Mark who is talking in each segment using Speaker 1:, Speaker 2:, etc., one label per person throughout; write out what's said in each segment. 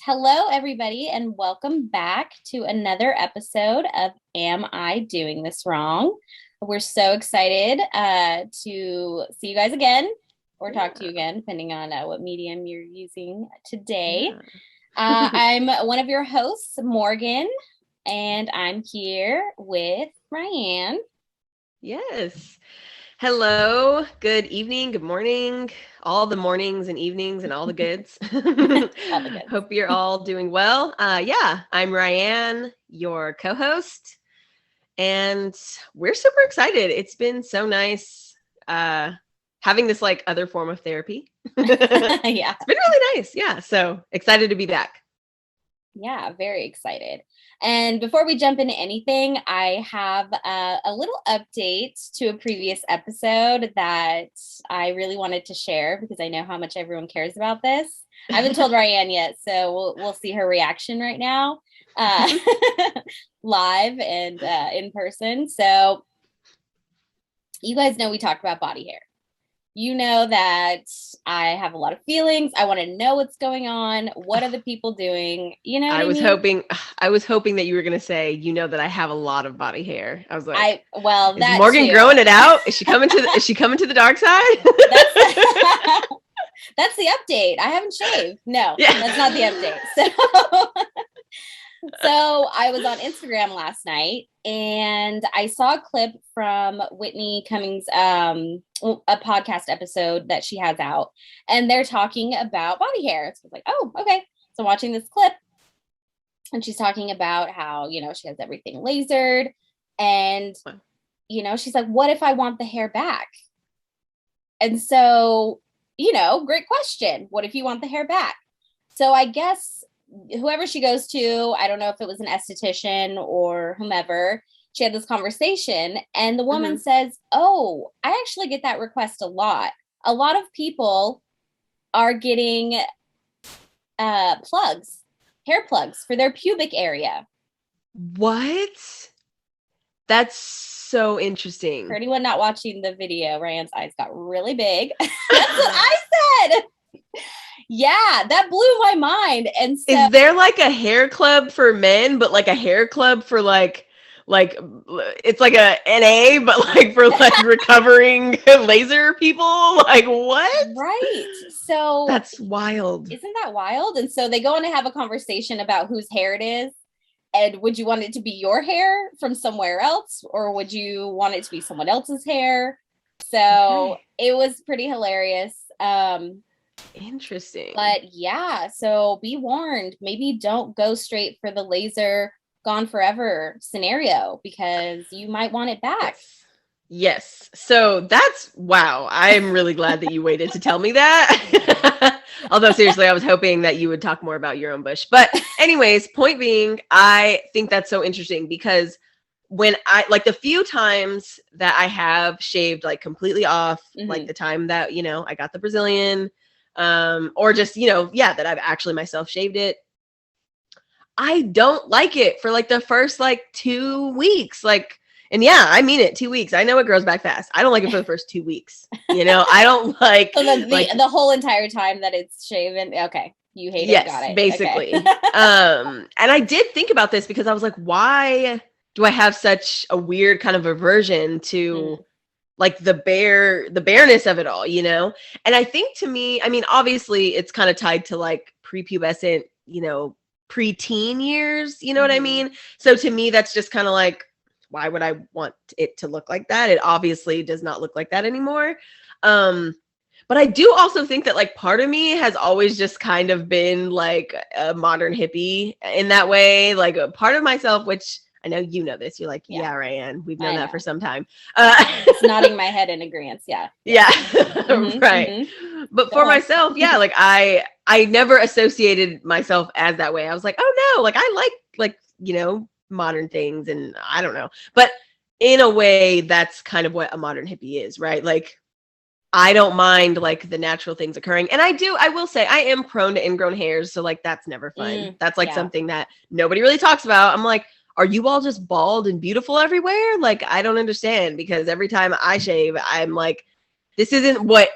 Speaker 1: Hello, everybody, and welcome back to another episode of Am I Doing This Wrong? We're so excited to see you guys again or talk to you again, depending on what medium you're using today. I'm one of your hosts, Morgan, and I'm here with Ryann.
Speaker 2: Yes. Hello, good evening, good morning, all the mornings and evenings and all the goods.
Speaker 1: All the goods.
Speaker 2: Hope you're all doing well. I'm Ryann, your co-host, and we're super excited. It's been so nice having this like other form of therapy.
Speaker 1: Yeah.
Speaker 2: It's been really nice. Yeah, so excited to be back.
Speaker 1: Yeah, very excited. And before we jump into anything, I have a little update to a previous episode that I really wanted to share because I know how much everyone cares about this. I haven't told Ryann yet, so we'll see her reaction right now, live and in person. So you guys know we talked about body hair. You know that I have a lot of feelings. I want to know what's going on. What are the people doing? You know what I
Speaker 2: was
Speaker 1: mean?
Speaker 2: I was hoping that you were going to say, you know, that I have a lot of body hair. I was like,
Speaker 1: is
Speaker 2: that Morgan
Speaker 1: too.
Speaker 2: growing it out? Is she coming to the dark side?
Speaker 1: That's the update. I haven't shaved. No, yeah. That's not the update. So I was on Instagram last night and I saw a clip from Whitney Cummings, a podcast episode that she has out, and they're talking about body hair. So I was like, oh, okay. So I'm watching this clip and she's talking about how, you know, she has everything lasered and, you know, she's like, what if I want the hair back? And so, you know, great question. What if you want the hair back? So I guess whoever she goes to, I don't know if it was an esthetician or whomever, she had this conversation and the woman says, oh, I actually get that request a lot. A lot of people are getting plugs, hair plugs for their pubic area.
Speaker 2: What? That's so interesting.
Speaker 1: For anyone not watching the video, Ryan's eyes got really big. That's what I said. Yeah, that blew my mind. And so,
Speaker 2: is there like a hair club for men, but like a hair club for like it's like a NA, but like for like recovering laser people? Like what?
Speaker 1: Right. So
Speaker 2: that's wild.
Speaker 1: Isn't that wild? And so they go on to have a conversation about whose hair it is. And would you want it to be your hair from somewhere else? Or would you want it to be someone else's hair? So It was pretty hilarious.
Speaker 2: Interesting.
Speaker 1: But yeah, so be warned. Maybe don't go straight for the laser gone forever scenario because you might want it back.
Speaker 2: Yes. So that's wow. I'm really glad that you waited to tell me that. Although seriously, I was hoping that you would talk more about your own bush. But anyways, point being, I think that's so interesting because when I like the few times that I have shaved like completely off, like the time that, you know, I got the Brazilian, or just, you know, that I've actually myself shaved it. I don't like it for like the first like 2 weeks. Like, and I mean it, 2 weeks. I know it grows back fast. I don't like it for the first 2 weeks. You know, I don't like
Speaker 1: so the whole entire time that it's shaven. Okay. You hate it. Got it.
Speaker 2: Basically. Okay. And I did think about this because I was like, why do I have such a weird kind of aversion to like the bareness of it all, you know? And I think to me, I mean, obviously it's kind of tied to like prepubescent, you know, preteen years, you know what I mean? So to me, that's just kind of like, why would I want it to look like that? It obviously does not look like that anymore. But I do also think that like part of me has always just kind of been like a modern hippie in that way, like a part of myself, which I know you know this. You're like, yeah, Ryann, we've known that for some time.
Speaker 1: It's nodding my head in agreement. Yeah.
Speaker 2: Right. But for myself, like I never associated myself as that way. I was like, oh no, like I like, you know, modern things and I don't know. But in a way, that's kind of what a modern hippie is, right? Like I don't mind like the natural things occurring. And I will say I am prone to ingrown hairs. So like, that's never fun. That's like something that nobody really talks about. I'm like, are you all just bald and beautiful everywhere? Like, I don't understand because every time I shave, I'm like, this isn't what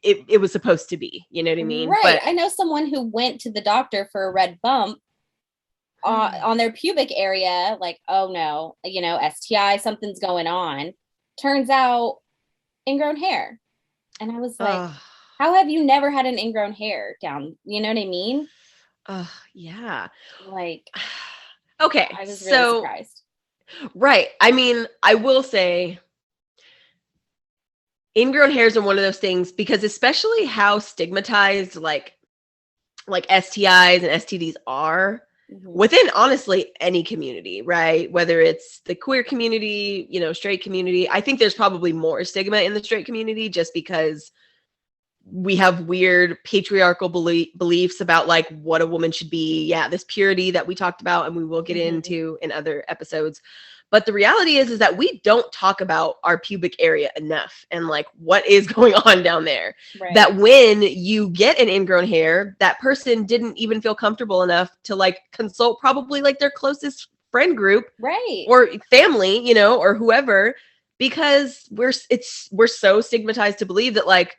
Speaker 2: it was supposed to be. You know what I mean?
Speaker 1: Right.
Speaker 2: But
Speaker 1: I know someone who went to the doctor for a red bump on their pubic area, like, oh no, STI, something's going on. Turns out ingrown hair. And I was like, how have you never had an ingrown hair down? You know what I mean?
Speaker 2: Yeah.
Speaker 1: Like,
Speaker 2: okay.
Speaker 1: I was really surprised.
Speaker 2: Right. I mean, I will say ingrown hairs are one of those things, because especially how stigmatized like STIs and STDs are within, honestly, any community, right? Whether it's the queer community, straight community. I think there's probably more stigma in the straight community, just because we have weird patriarchal beliefs about like what a woman should be. Yeah, this purity that we talked about and we will get into in other episodes. But the reality is that we don't talk about our pubic area enough and like what is going on down there. Right. That when you get an ingrown hair, that person didn't even feel comfortable enough to like consult probably like their closest friend group,
Speaker 1: right,
Speaker 2: or family, or whoever, because we're so stigmatized to believe that like,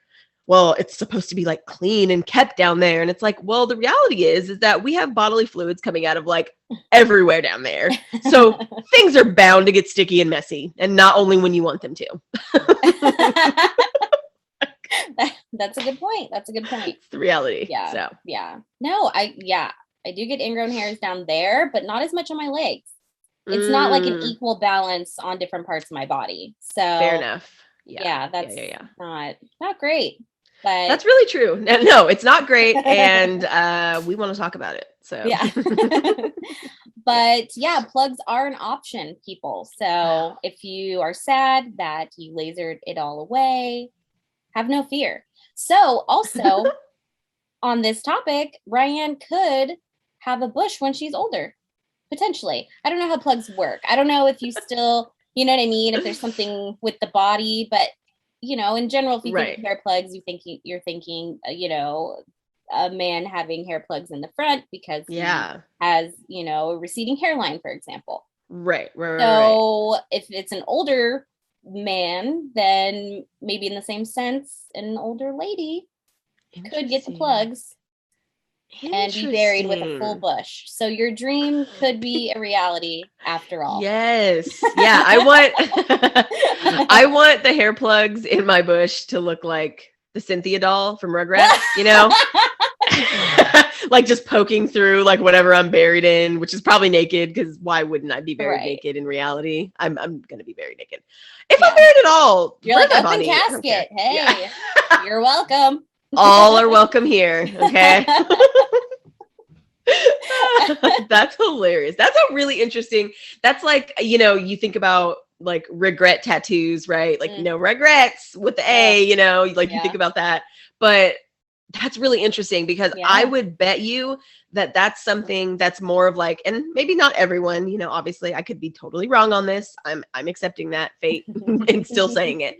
Speaker 2: well, it's supposed to be like clean and kept down there. And it's like, well, the reality is that we have bodily fluids coming out of like everywhere down there. So things are bound to get sticky and messy, and not only when you want them to.
Speaker 1: That's a good point. It's
Speaker 2: the reality.
Speaker 1: Yeah.
Speaker 2: So.
Speaker 1: Yeah. No, I do get ingrown hairs down there, but not as much on my legs. It's not like an equal balance on different parts of my body. So
Speaker 2: fair enough.
Speaker 1: Yeah, that's not great. But
Speaker 2: that's really true. No, it's not great, and we want to talk about it. So
Speaker 1: yeah. But yeah, plugs are an option, people. So if you are sad that you lasered it all away, have no fear. So also on this topic, Ryann could have a bush when she's older, potentially. I don't know how plugs work. I don't know if you still, you know what I mean, if there's something with the body, but in general, if you think of hair plugs, you're thinking, a man having hair plugs in the front because he has, a receding hairline, for example.
Speaker 2: Right.
Speaker 1: So if it's an older man, then maybe in the same sense, an older lady could get the plugs and be buried with a full bush. So your dream could be a reality after all.
Speaker 2: Yes. Yeah. I want the hair plugs in my bush to look like the Cynthia doll from Rugrats, like just poking through like whatever I'm buried in, which is probably naked, because why wouldn't I be buried naked in reality? I'm going to be buried naked. If I'm buried at all,
Speaker 1: you're like open casket. Hey, you're welcome.
Speaker 2: All are welcome here. Okay. That's hilarious. That's a really interesting, that's like, you think about like regret tattoos, right? Like no regrets with the A, you think about that. But that's really interesting, because I would bet you that that's something that's more of like, and maybe not everyone, obviously I could be totally wrong on this. I'm accepting that fate and still saying it.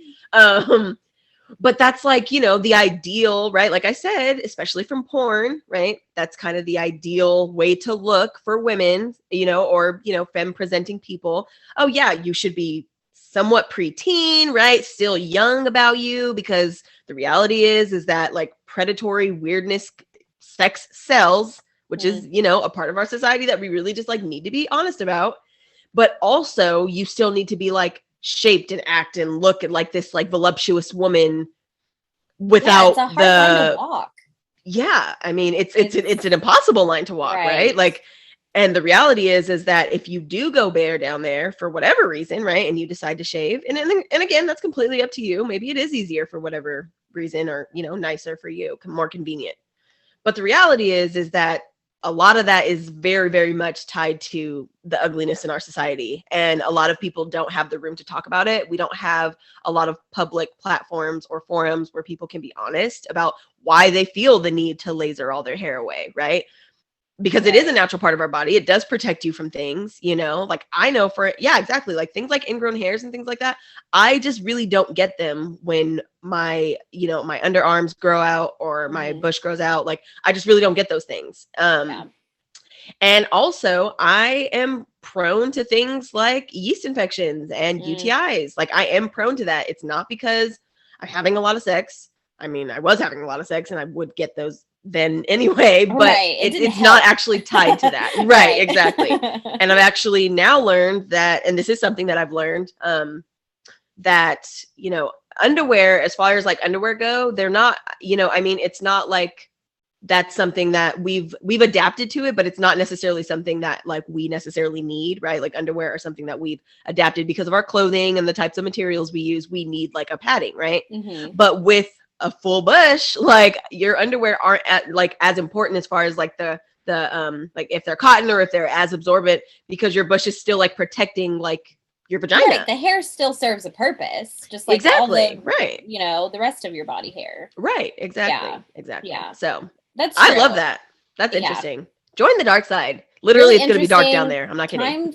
Speaker 2: But that's like, the ideal, right? Like I said, especially from porn, right? That's kind of the ideal way to look for women, or, femme presenting people. Oh yeah, you should be somewhat preteen, right? Still young about you, because the reality is that like predatory weirdness, sex sells, which is, a part of our society that we really just like need to be honest about. But also you still need to be like shaped and act and look at like this like voluptuous woman without
Speaker 1: it's a hard line to walk.
Speaker 2: Yeah, I mean it's an impossible line to walk, right? Like, and the reality is that if you do go bare down there for whatever reason, right, and you decide to shave, and again, that's completely up to you. Maybe it is easier for whatever reason, or nicer for you, more convenient. But the reality is that a lot of that is very, very much tied to the ugliness in our society. And a lot of people don't have the room to talk about it. We don't have a lot of public platforms or forums where people can be honest about why they feel the need to laser all their hair away, right? Because it is a natural part of our body. It does protect you from things, like I know exactly. Like things like ingrown hairs and things like that. I just really don't get them when my, my underarms grow out or my bush grows out. Like I just really don't get those things. And also I am prone to things like yeast infections and UTIs. Like I am prone to that. It's not because I'm having a lot of sex. I mean, I was having a lot of sex and I would get those then anyway, but it's not actually tied to that. Right, exactly. And I've actually now learned that, and this is something that I've learned, that, you know, underwear, as far as like underwear go, they're not, you know, I mean, it's not like that's something that we've adapted to it, but it's not necessarily something that like we necessarily need, right? Like underwear are something that we've adapted because of our clothing and the types of materials we use. We need like a padding, right? But with a full bush, like your underwear aren't like as important as far as like the like if they're cotton or if they're as absorbent, because your bush is still like protecting like your vagina.
Speaker 1: Right, the hair still serves a purpose, just like all the, right, you know, the rest of your body hair.
Speaker 2: Right, exactly, exactly. Yeah. So
Speaker 1: that's true.
Speaker 2: I love that. That's interesting. Join the dark side. Literally, really, it's going to be dark down there. I'm not kidding.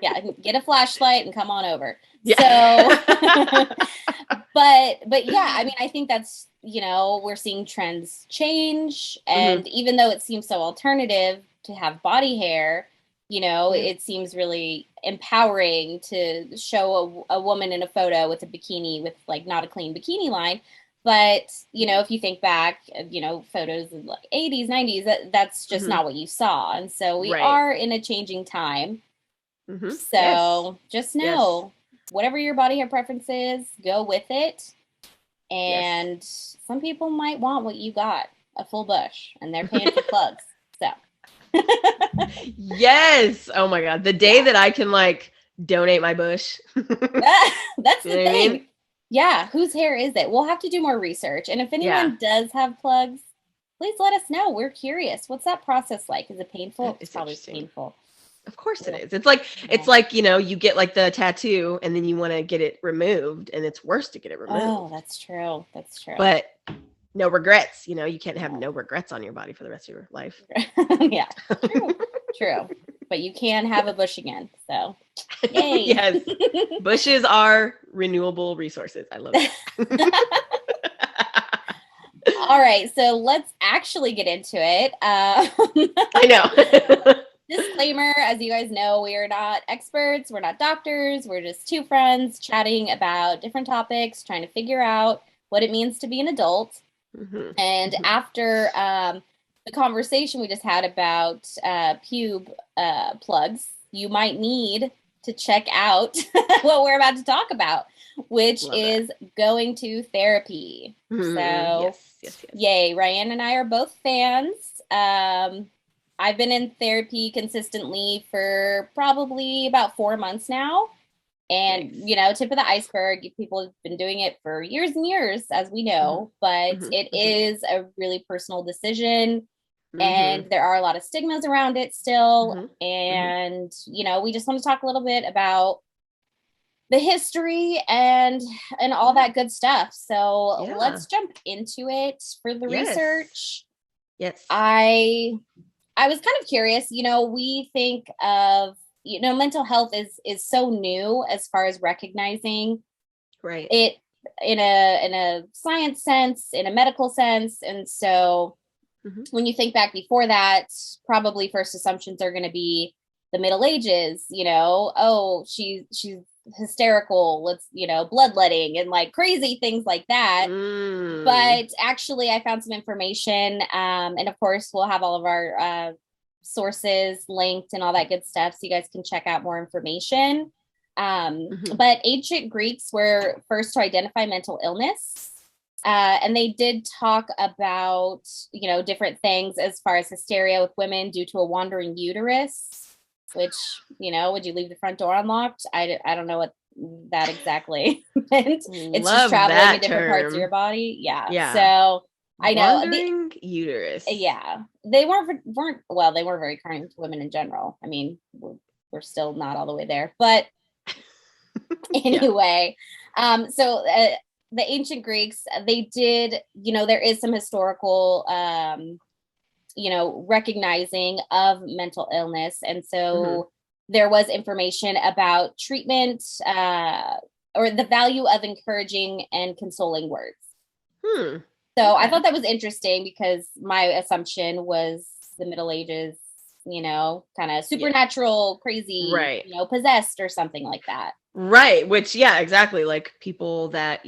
Speaker 1: Yeah, get a flashlight and come on over. Yeah. So, but yeah, I mean, I think that's, you know, we're seeing trends change. And even though it seems so alternative to have body hair, you know, it seems really empowering to show a woman in a photo with a bikini with like not a clean bikini line. But, you know, if you think back, you know, photos of like 80s, 90s, that's just not what you saw. And so we are in a changing time. So just know, whatever your body hair preference is, go with it. And some people might want what you got, a full bush, and they're paying for plugs. So.
Speaker 2: Yes. Oh my God. The day that I can like donate my bush.
Speaker 1: That's the thing. I mean? Yeah. Whose hair is it? We'll have to do more research. And if anyone does have plugs, please let us know. We're curious. What's that process like? Is it painful? It's probably painful.
Speaker 2: Of course it is. It's like, you know, you get like the tattoo and then you want to get it removed, and it's worse to get it removed.
Speaker 1: Oh, that's true. That's true.
Speaker 2: But no regrets. You know, you can't have no regrets on your body for the rest of your life.
Speaker 1: Yeah. True. But you can have a bush again. So yay.
Speaker 2: Yes. Bushes are renewable resources. I love it.
Speaker 1: All right. So let's actually get into it.
Speaker 2: I know.
Speaker 1: Disclaimer, as you guys know, we are not experts. We're not doctors. We're just two friends chatting about different topics, trying to figure out what it means to be an adult. And after the conversation we just had about pube plugs, you might need to check out what we're about to talk about, which is going to therapy. So, yes. Yay. Ryann and I are both fans. I've been in therapy consistently for probably about 4 months now. And, you know, tip of the iceberg, people have been doing it for years and years, as we know, but it is a really personal decision. And there are a lot of stigmas around it still. And, you know, we just want to talk a little bit about the history and all that good stuff. So let's jump into it for the research.
Speaker 2: Yes.
Speaker 1: I was kind of curious, you know, we think of, you know, mental health is so new as far as recognizing it in a science sense, in a medical sense. And so when you think back before that, probably first assumptions are going to be the Middle Ages, you know, oh, she's hysterical, let's, you know, bloodletting and like crazy things like that. But actually I found some information, and of course we'll have all of our sources linked and all that good stuff, so you guys can check out more information. But ancient Greeks were first to identify mental illness, and they did talk about, you know, different things as far as hysteria with women due to a wandering uterus. Which, you know, would you leave the front door unlocked? I don't know what that exactly meant. It's just traveling in different parts of your body. Yeah. So I know
Speaker 2: wandering uterus.
Speaker 1: Yeah, they weren't well. They weren't very kind to women in general. I mean, we're still not all the way there, but anyway. So the ancient Greeks, they did. You know, there is some historical you know, recognizing of mental illness. And so there was information about treatment or the value of encouraging and consoling words. So I thought that was interesting because my assumption was the Middle Ages, you know, kind of supernatural, crazy, you know, possessed or something like that.
Speaker 2: Right, which, yeah, exactly. Like people that,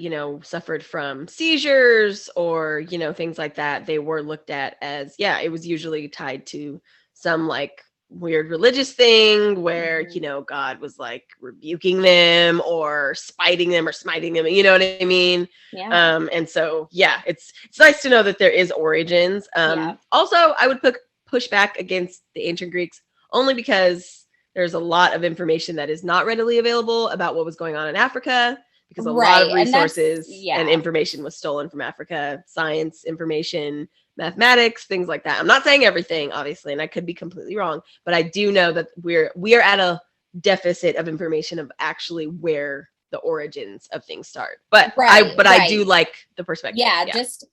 Speaker 2: suffered from seizures or, things like that, they were looked at as, yeah, it was usually tied to some like weird religious thing where, God was like rebuking them or spiting them or smiting them, you know what I mean?
Speaker 1: Yeah.
Speaker 2: And so, yeah, it's nice to know that there is origins. Also, I would push back against the ancient Greeks only because there's a lot of information that is not readily available about what was going on in Africa because a lot of resources and information was stolen from Africa, science information, mathematics, things like that. I'm not saying everything, obviously, and I could be completely wrong, but I do know that we are at a deficit of information of actually where the origins of things start. But I do like the perspective.
Speaker 1: Yeah, just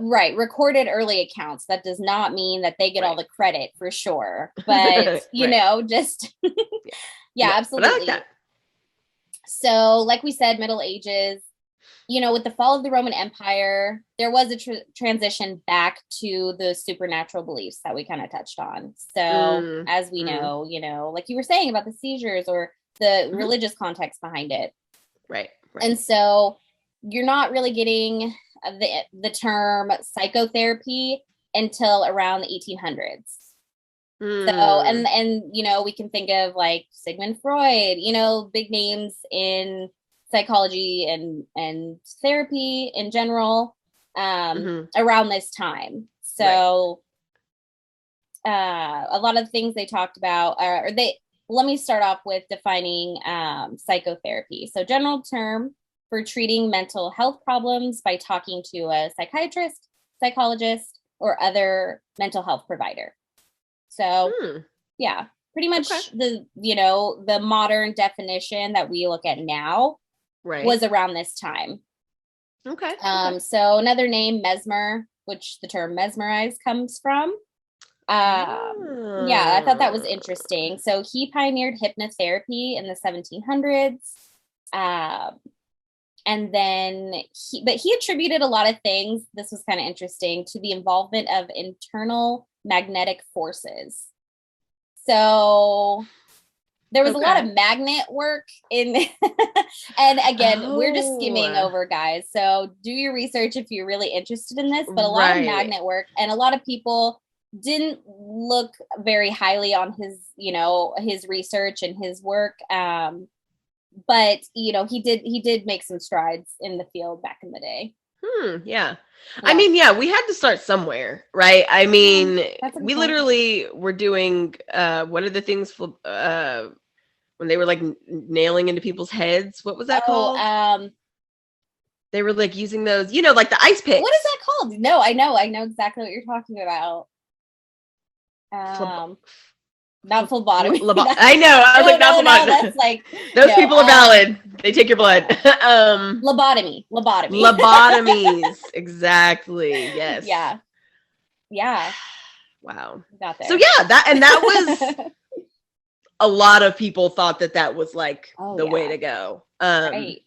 Speaker 1: recorded early accounts. That does not mean that they get all the credit for sure, but just absolutely.
Speaker 2: But I like that.
Speaker 1: So like we said, Middle Ages, with the fall of the Roman Empire, there was a transition back to the supernatural beliefs that we kind of touched on. So as we know, like you were saying about the seizures or the religious context behind it.
Speaker 2: Right.
Speaker 1: And so you're not really getting the term psychotherapy until around the 1800s. So, and we can think of like Sigmund Freud, big names in psychology and therapy in general, around this time. So, a lot of things they talked about let me start off with defining psychotherapy. So, general term for treating mental health problems by talking to a psychiatrist, psychologist, or other mental health provider. So, pretty much the modern definition that we look at now was around this time.
Speaker 2: Okay.
Speaker 1: So another name, mesmer, which the term mesmerize comes from. I thought that was interesting. So he pioneered hypnotherapy in the 1700s. And then he attributed a lot of things, this was kind of interesting, to the involvement of internal magnetic forces. So there was a lot of magnet work in, and again, we're just skimming over, guys. So do your research if you're really interested in this, but a lot of magnet work, and a lot of people didn't look very highly on his, his research and his work. But he did make some strides in the field back in the day.
Speaker 2: Yeah. I mean, we had to start somewhere, right? I mean, we literally were doing what are the things when they were like nailing into people's heads? What was that called? They were like using those, like the ice picks.
Speaker 1: What is that called? No, I know exactly what you're talking about. Not phlebotomy.
Speaker 2: I know. I was like, not phlebotomy.
Speaker 1: That's like
Speaker 2: those people are valid. They take your blood.
Speaker 1: Lobotomy.
Speaker 2: Lobotomies. Exactly. Yes.
Speaker 1: Yeah.
Speaker 2: Wow.
Speaker 1: Got there.
Speaker 2: So that was a lot of people thought that was like the way to go.
Speaker 1: Right.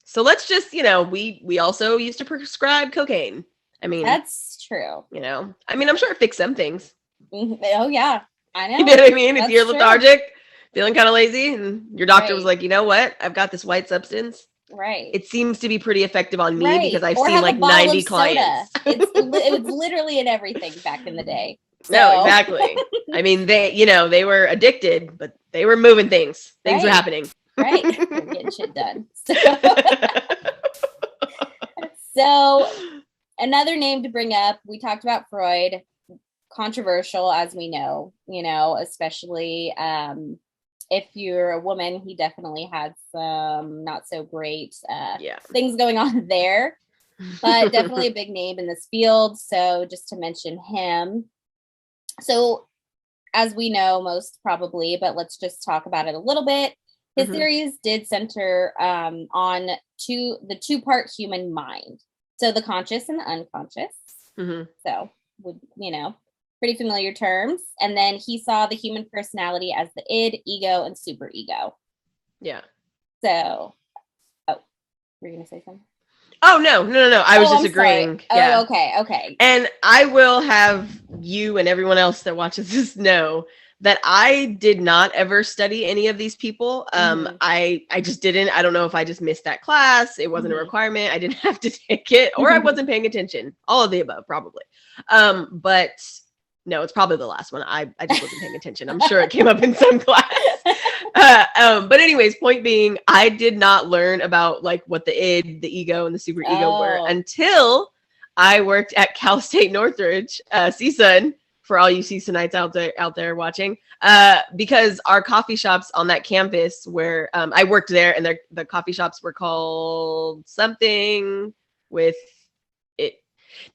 Speaker 2: So let's just, we also used to prescribe cocaine. I mean,
Speaker 1: that's true.
Speaker 2: I mean, I'm sure it fixed some things.
Speaker 1: Oh yeah. I know.
Speaker 2: You know what I mean? If you're lethargic, feeling kind of lazy, and your doctor was like, you know what? I've got this white substance.
Speaker 1: Right.
Speaker 2: It seems to be pretty effective on me because I've seen like 90 clients.
Speaker 1: It was literally in everything back in the day. So.
Speaker 2: No, exactly. I mean, they were addicted, but they were moving things. Things were happening.
Speaker 1: Right. They're getting shit done. So another name to bring up, we talked about Freud. Controversial, as we know, especially if you're a woman, he definitely had some not so great things going on there, but definitely a big name in this field. So just to mention him. So as we know, most probably, but let's just talk about it a little bit. His theories did center on the two-part human mind. So the conscious and the unconscious. So, pretty familiar terms. And then he saw the human personality as the id, ego, and superego. Yeah. So, were you going to say something?
Speaker 2: Oh, no. I was just agreeing.
Speaker 1: Sorry. Yeah. Oh, okay.
Speaker 2: And I will have you and everyone else that watches this know that I did not ever study any of these people. I just didn't. I don't know if I just missed that class. It wasn't a requirement. I didn't have to take it, or I wasn't paying attention. All of the above, probably. But no, it's probably the last one. I just wasn't paying attention. I'm sure it came up in some class. But anyways, point being, I did not learn about like what the id, the ego, and the superego were until I worked at Cal State Northridge, CSUN, for all you CSUNites out there watching, because our coffee shops on that campus where I worked there, and the coffee shops were called something with it.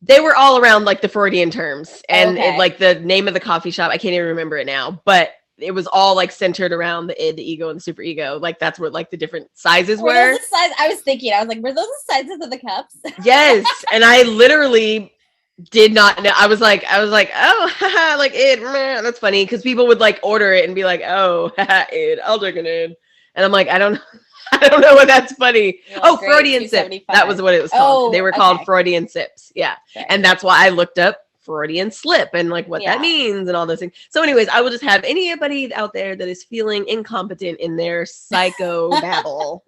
Speaker 2: They were all around like the Freudian terms, and it, like the name of the coffee shop, I can't even remember it now, but it was all like centered around the id, the ego, and the superego. Like that's what like the different sizes were.
Speaker 1: Those the size? I was like, were those the sizes of the cups?
Speaker 2: Yes, and I literally did not know. I was like, oh, like id, that's funny, because people would like order it and be like, oh, id, I'll drink an id, and I'm like, I don't know what that's funny. Oh, Freudian sip. That was what it was called. They were called Freudian sips. Yeah, and that's why I looked up Freudian slip and like what that means and all those things. So anyways, I will just have anybody out there that is feeling incompetent in their psycho babble.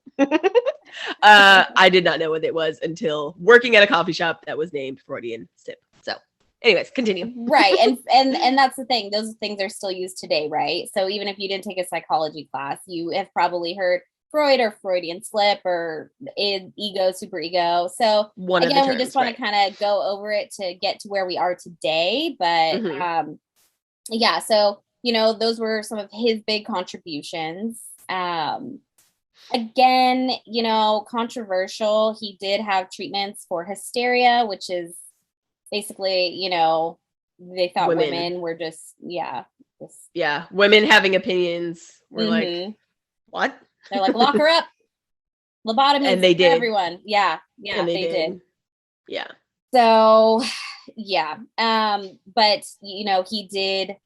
Speaker 2: I did not know what it was until working at a coffee shop that was named Freudian sip. So anyways, continue.
Speaker 1: Right. And that's the thing. Those things are still used today, right? So even if you didn't take a psychology class, you have probably heard Freud or Freudian slip or ego, superego. So again, we just want to kind of go over it to get to where we are today. But yeah, so, you know, those were some of his big contributions. Again, you know, controversial. He did have treatments for hysteria, which is basically, you know, they thought women were just,
Speaker 2: women having opinions were like, what?
Speaker 1: They're like, lock her up. Lobotomy.
Speaker 2: And they did.
Speaker 1: Everyone. Yeah. Yeah,
Speaker 2: and they did. Yeah.
Speaker 1: So, yeah. But, you know, he did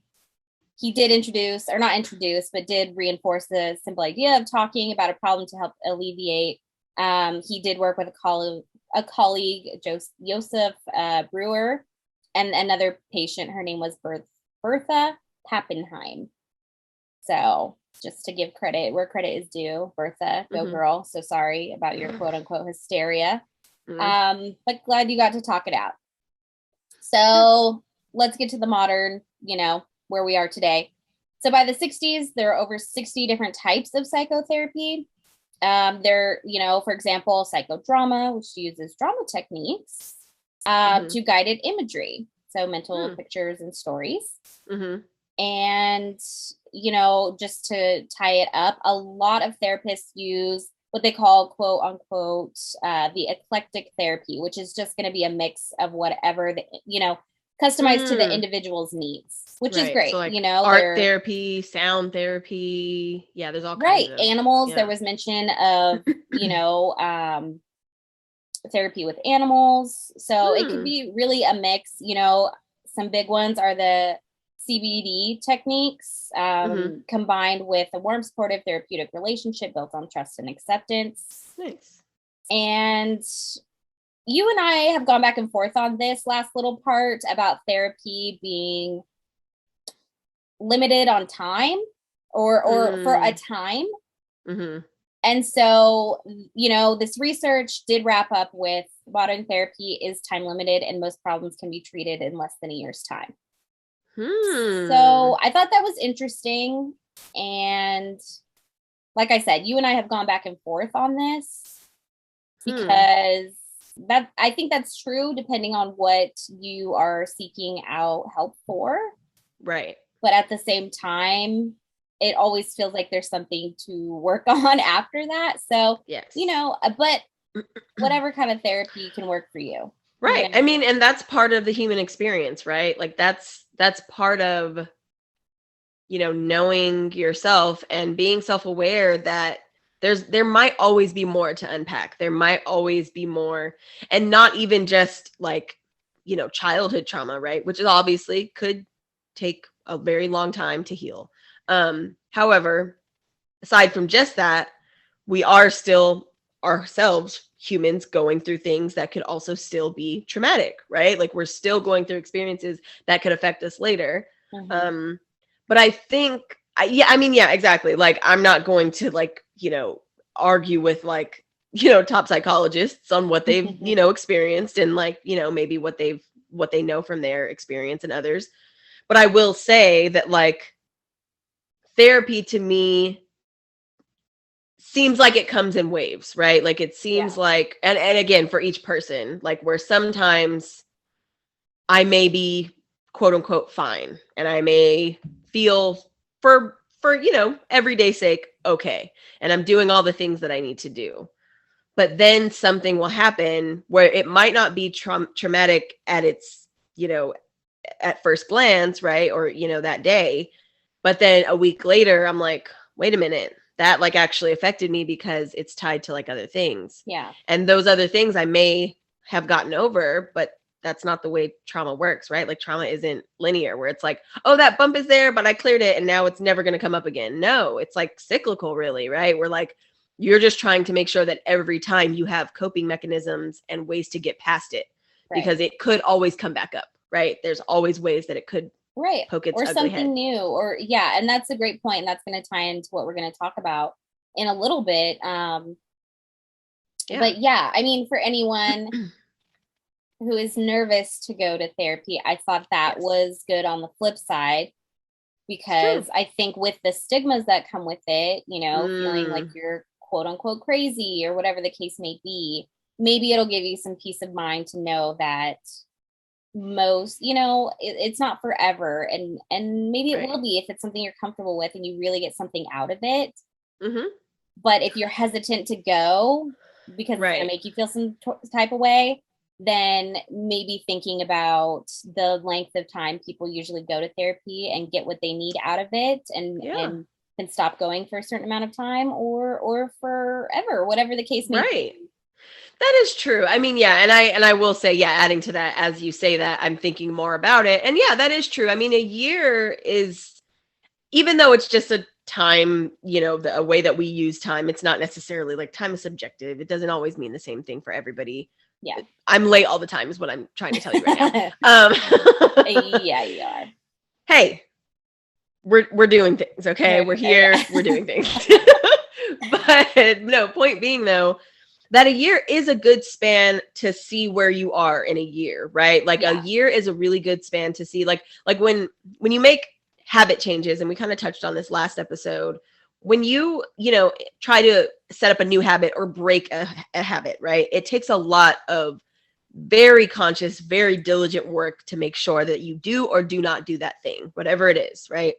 Speaker 1: introduce, or not introduce, but did reinforce the simple idea of talking about a problem to help alleviate. He did work with a colleague, Joseph Brewer, and another patient. Her name was Bertha Pappenheim. So just to give credit where credit is due, Bertha, go girl. So sorry about your quote unquote hysteria. But glad you got to talk it out. So let's get to the modern, you know, where we are today. So by the 60s, there are over 60 different types of psychotherapy. There, you know, for example, psychodrama, which uses drama techniques, to guided imagery. So mental pictures and stories. And, you know, just to tie it up, a lot of therapists use what they call, quote unquote, the eclectic therapy, which is just going to be a mix of whatever, you know, customized to the individual's needs, which is great. So like you know,
Speaker 2: art therapy, sound therapy. Yeah, there's all kinds of
Speaker 1: animals. Yeah. There was mention of, you know, therapy with animals. So it could be really a mix. You know, some big ones are the CBD techniques, combined with a warm, supportive, therapeutic relationship built on trust and acceptance.
Speaker 2: Nice.
Speaker 1: And you and I have gone back and forth on this last little part about therapy being limited on time or for a time. And so, you know, this research did wrap up with modern therapy is time limited and most problems can be treated in less than a year's time. So I thought that was interesting. And like I said, you and I have gone back and forth on this because that I think that's true depending on what you are seeking out help for.
Speaker 2: Right.
Speaker 1: But at the same time, it always feels like there's something to work on after that. So, you know, but whatever kind of therapy can work for you.
Speaker 2: Right.
Speaker 1: You know?
Speaker 2: I mean, and that's part of the human experience, right? Like that's part of, you know, knowing yourself and being self-aware that there might always be more to unpack. There might always be more, and not even just like, you know, childhood trauma, right? Which is obviously could take a very long time to heal. However, aside from just that, we are still ourselves humans going through things that could also still be traumatic, right? Like we're still going through experiences that could affect us later. But I think, I mean, yeah, exactly. Like, I'm not going to like, argue with like, top psychologists on what they've, experienced and like, maybe what they know from their experience and others. But I will say that like therapy to me seems like it comes in waves, right? Like it seems like, and again, for each person, like where sometimes I may be quote unquote fine and I may feel for everyday sake okay, and I'm doing all the things that I need to do, but then something will happen where it might not be traumatic at its at first glance, right, or that day, but then a week later I'm like, wait a minute, that like actually affected me because it's tied to like other things, and those other things I may have gotten over, but that's not the way trauma works, right? Like trauma isn't linear where it's like, oh, that bump is there, but I cleared it and now it's never going to come up again. No, it's like cyclical, really, right? We're like, you're just trying to make sure that every time you have coping mechanisms and ways to get past it, because it could always come back up, right? There's always ways that it could poke its
Speaker 1: or
Speaker 2: ugly
Speaker 1: something
Speaker 2: head.
Speaker 1: new, or and that's a great point, and that's going to tie into what we're going to talk about in a little bit. But I mean, for anyone who is nervous to go to therapy, I thought that was good on the flip side, because I think with the stigmas that come with it, feeling like you're quote unquote crazy or whatever the case may be, maybe it'll give you some peace of mind to know that most, it's not forever, and maybe it will be if it's something you're comfortable with and you really get something out of it. But if you're hesitant to go because it's going to make you feel some type of way, then maybe thinking about the length of time people usually go to therapy and get what they need out of it, and can stop going for a certain amount of time or forever, whatever the case may be.
Speaker 2: That is true. I mean, and I will say, adding to that, as you say that, I'm thinking more about it. And that is true. I mean, a year is, even though it's just a time, a way that we use time, it's not necessarily like time is subjective. It doesn't always mean the same thing for everybody. I'm late all the time is what I'm trying to tell you right now.
Speaker 1: You are.
Speaker 2: Hey, we're doing things, okay? We're here, we're doing things. But no, point being though, that a year is a good span to see where you are in a year, right? Like a year is a really good span to see like when you make habit changes, and we kind of touched on this last episode, when you try to set up a new habit or break a habit, right? It takes a lot of very conscious, very diligent work to make sure that you do or do not do that thing, whatever it is, right?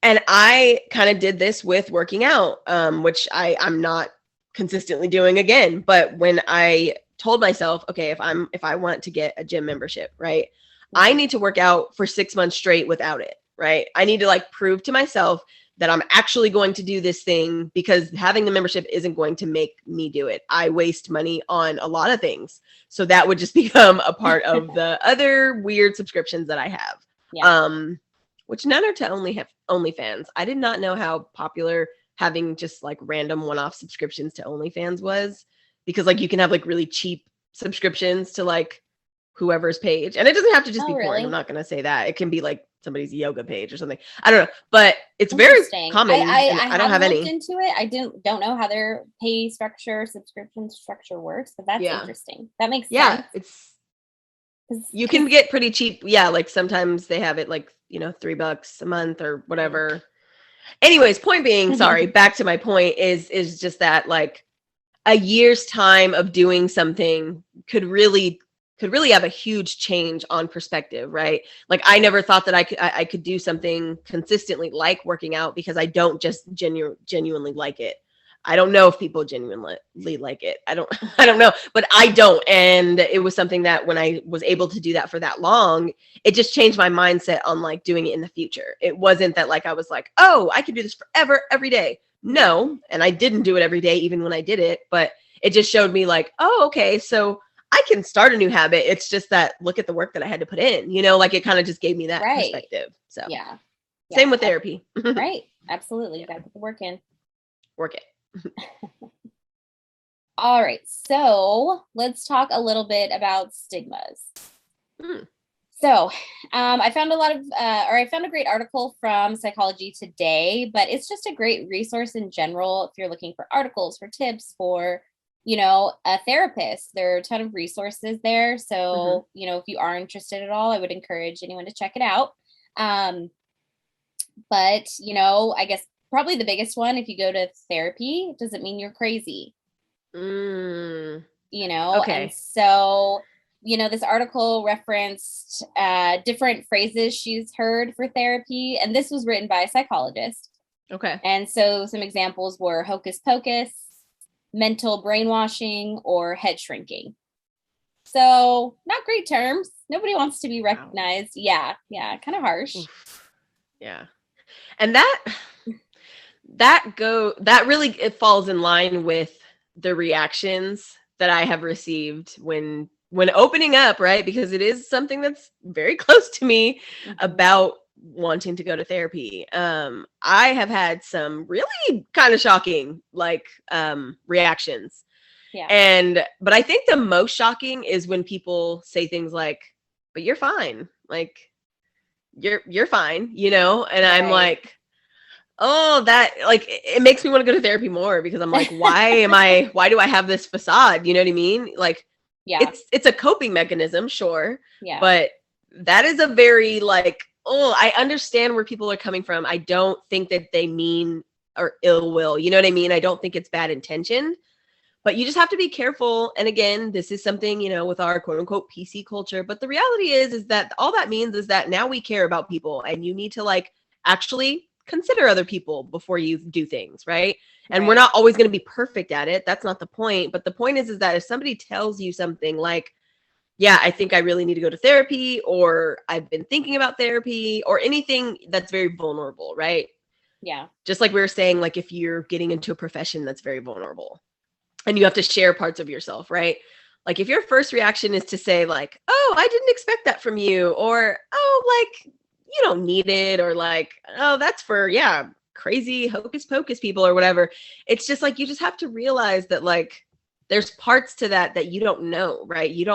Speaker 2: And I kind of did this with working out, which I'm not consistently doing again. But when I told myself, okay, if I want to get a gym membership, right, I need to work out for 6 months straight without it, right? I need to like prove to myself that I'm actually going to do this thing, because having the membership isn't going to make me do it. I waste money on a lot of things. So that would just become a part of the other weird subscriptions that I have. Which none are to OnlyFans. I did not know how popular having just like random one-off subscriptions to OnlyFans was, because like you can have like really cheap subscriptions to like whoever's page, and it doesn't have to just be porn. I'm not going to say that. It can be like somebody's yoga page or something. I don't know, but it's very common. I don't have any
Speaker 1: into it. I don't know how their pay structure, subscription structure works, but that's interesting. That makes sense. You
Speaker 2: can get pretty cheap. Like sometimes they have it like, $3 a month or whatever. Anyways, point being, sorry, back to my point is just that like a year's time of doing something could really have a huge change on perspective, right? Like I never thought that I could do something consistently like working out, because I don't just genuinely like it. I don't know if people genuinely like it. I don't know, but I don't. And it was something that when I was able to do that for that long, it just changed my mindset on like doing it in the future. It wasn't that like I was like, oh, I could do this forever, every day. No. And I didn't do it every day, even when I did it, but it just showed me like, oh, okay, so I can start a new habit. It's just that look at the work that I had to put in, like it kind of just gave me that perspective. So same with therapy.
Speaker 1: Right. Absolutely. You got to put the work in.
Speaker 2: Work it.
Speaker 1: All right, so let's talk a little bit about stigmas. So I found I found a great article from Psychology Today, but it's just a great resource in general. If you're looking for articles, for tips, for, a therapist, there are a ton of resources there. So, if you are interested at all, I would encourage anyone to check it out. But, I guess probably the biggest one, if you go to therapy, it doesn't mean you're crazy.
Speaker 2: Okay.
Speaker 1: And so, this article referenced different phrases she's heard for therapy, and this was written by a psychologist.
Speaker 2: Okay.
Speaker 1: And so some examples were hocus pocus, mental brainwashing, or head shrinking. So not great terms. Nobody wants to be recognized. Wow. Yeah, kind of harsh.
Speaker 2: Oof. Yeah. And that really, it falls in line with the reactions that I have received when opening up, right? Because it is something that's very close to me about wanting to go to therapy. I have had some really kind of shocking reactions. Yeah. But I think the most shocking is when people say things like, but you're fine. Like you're fine, and right. I'm like, oh, that, like, it makes me want to go to therapy more, because I'm like, why do I have this facade? You know what I mean? Like, yeah, it's a coping mechanism, sure. Yeah. But that is a very I understand where people are coming from. I don't think that they mean or ill will. You know what I mean? I don't think it's bad intention, but you just have to be careful. And again, this is something, with our quote unquote PC culture. But the reality is that all that means is that now we care about people, and you need to actually consider other people before you do things, right? And we're not always going to be perfect at it. That's not the point. But the point is that if somebody tells you something like, yeah, I think I really need to go to therapy, or I've been thinking about therapy, or anything that's very vulnerable, right? Yeah. Just like we were saying, if you're getting into a profession that's very vulnerable and you have to share parts of yourself, right? If your first reaction is to say oh, I didn't expect that from you, or, oh, you don't need it, or oh, that's for, crazy hocus pocus people or whatever. It's just you just have to realize that there's parts to that you don't know, right? You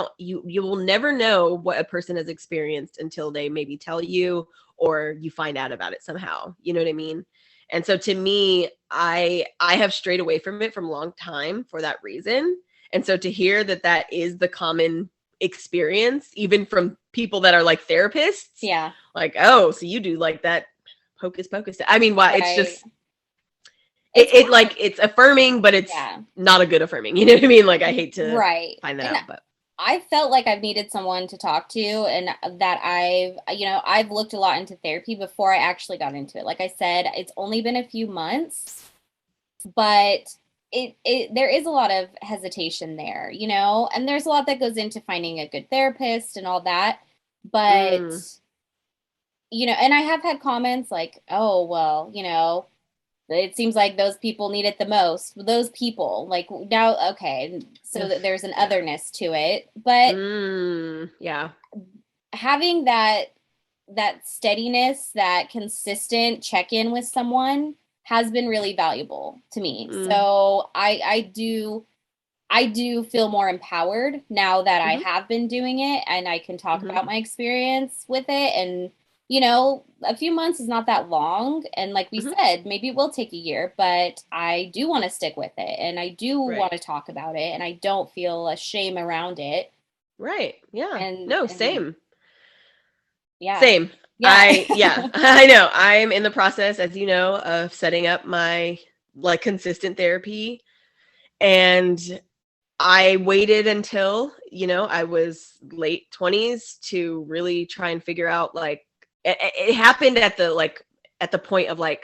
Speaker 2: will never know what a person has experienced until they maybe tell you, or you find out about it somehow. You know what I mean? And so to me, I have strayed away from it from a long time for that reason. And so to hear that is the common experience, even from people that are therapists. Yeah. Oh, so you do that hocus pocus. I mean, why? Right. It's just, it's affirming, but it's not a good affirming. You know what I mean? I hate to find that out, but
Speaker 1: I felt like I've needed someone to talk to, and that I've looked a lot into therapy before I actually got into it. Like I said, it's only been a few months, but there is a lot of hesitation there, and there's a lot that goes into finding a good therapist and all that. But, and I have had comments like, oh, well, it seems like those people need it the most. Those people, now, okay, so that there's an otherness to it. But having that steadiness, that consistent check-in with someone has been really valuable to me. So I do feel more empowered now that I have been doing it, and I can talk about my experience with it. And a few months is not that long. And like we said, maybe it will take a year, but I do want to stick with it, and I do want to talk about it, and I don't feel a shame around it.
Speaker 2: Right. Yeah. Same.
Speaker 1: Yeah.
Speaker 2: Same. Yeah. I know. I'm in the process, as you know, of setting up my consistent therapy. And I waited until, I was late 20s to really try and figure out it happened at the point of a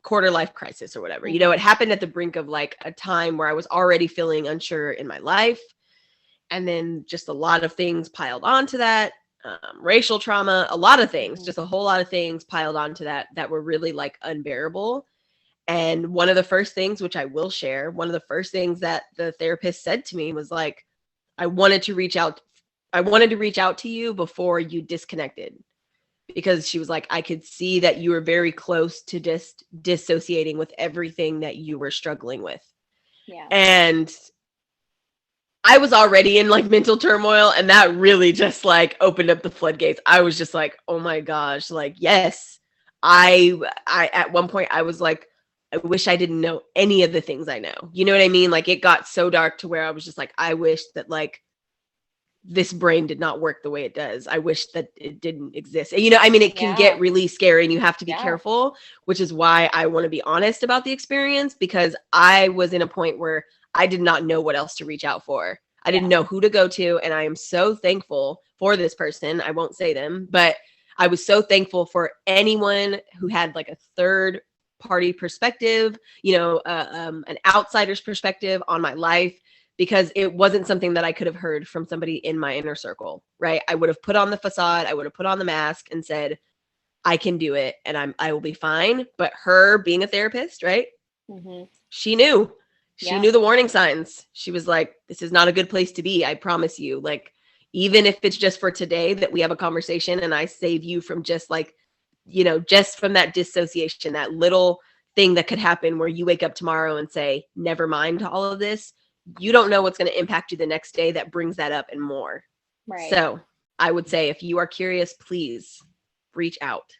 Speaker 2: quarter life crisis or whatever. It happened at the brink of a time where I was already feeling unsure in my life. And then just a lot of things piled onto that, racial trauma, a lot of things, just a whole lot of things piled onto that were really unbearable. And one of the first things, which I will share, one of the first things that the therapist said to me was I wanted to reach out to you before you disconnected, because she was I could see that you were very close to just dissociating with everything that you were struggling with. Yeah. And I was already in like mental turmoil, and that really just like opened up the floodgates. I was just like, oh my gosh, like, yes, I at one point I was like, I wish I didn't know any of the things I know. You know what I mean? Like, it got so dark to where I was just like, I wish that like this brain did not work the way it does. I wish that it didn't exist. You know, I mean, it can get really scary and you have to be careful, which is why I want to be honest about the experience, because I was in a point where I did not know what else to reach out for. I didn't know who to go to. And I am so thankful for this person. I won't say them, but I was so thankful for anyone who had like a third party perspective, you know, an outsider's perspective on my life, because it wasn't something that I could have heard from somebody in my inner circle, right? I would have put on the facade, I would have put on the mask and said, I can do it and I will be fine. But her being a therapist, right? Mm-hmm. She knew the warning signs. She was like, this is not a good place to be. I promise you. Like, even if it's just for today that we have a conversation and I save you from just like, you know, just from that dissociation, that little thing that could happen where you wake up tomorrow and say, never mind all of this. You don't know what's going to impact you the next day that brings that up and more. Right. So I would say if you are curious, please reach out.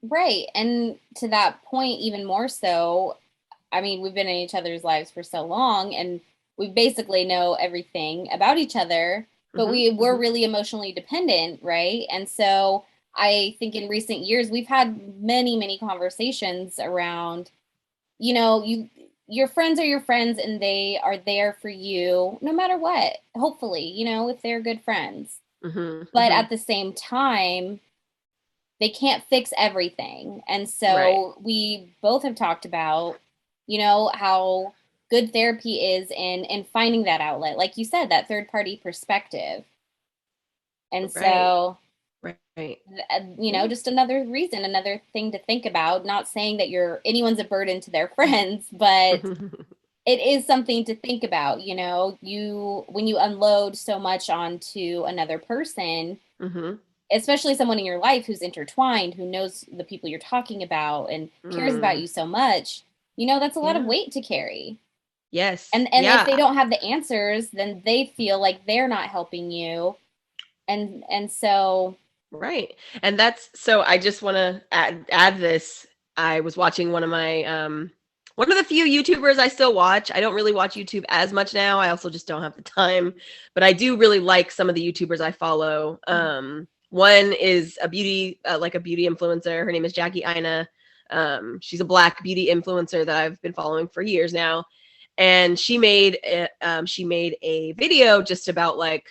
Speaker 1: Right. And to that point, even more so, I mean, we've been in each other's lives for so long and we basically know everything about each other, but we're really emotionally dependent, right? And so I think in recent years, we've had many, many conversations around, you know, your friends are your friends and they are there for you no matter what, hopefully, you know, if they're good friends. But at the same time, they can't fix everything. And so we both have talked about, you know, how good therapy is in finding that outlet. Like you said, that third party perspective. And so, you know, just another reason, another thing to think about, not saying that anyone's a burden to their friends, but it is something to think about. You know, when you unload so much onto another person, especially someone in your life who's intertwined, who knows the people you're talking about and cares about you so much, you know, that's a lot of weight to carry.
Speaker 2: Yes.
Speaker 1: And if they don't have the answers, then they feel like they're not helping you. And so.
Speaker 2: Right. And so I just want to add this. I was watching one of the few YouTubers I still watch. I don't really watch YouTube as much now. I also just don't have the time, but I do really like some of the YouTubers I follow. One is a beauty influencer. Her name is Jackie Aina. She's a Black beauty influencer that I've been following for years now. And she made a video just about like,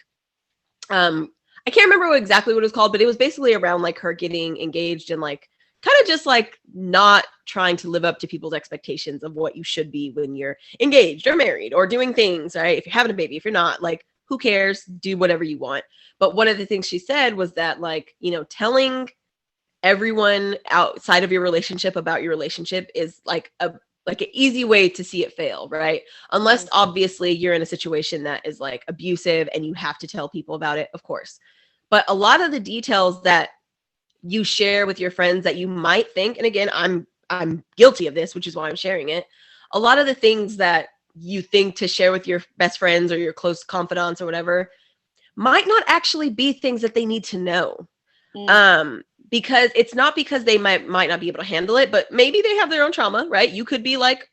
Speaker 2: I can't remember exactly what it was called, but it was basically around like her getting engaged and like kind of just like not trying to live up to people's expectations of what you should be when you're engaged or married or doing things, right? If you're having a baby, if you're not, like, who cares? Do whatever you want. But one of the things she said was that, like, you know, telling everyone outside of your relationship about your relationship is like an easy way to see it fail, right? Unless obviously you're in a situation that is like abusive and you have to tell people about it, of course. But a lot of the details that you share with your friends that you might think, and again, I'm guilty of this, which is why I'm sharing it. A lot of the things that you think to share with your best friends or your close confidants or whatever might not actually be things that they need to know. Because it's not because they might not be able to handle it, but maybe they have their own trauma, right? You could be like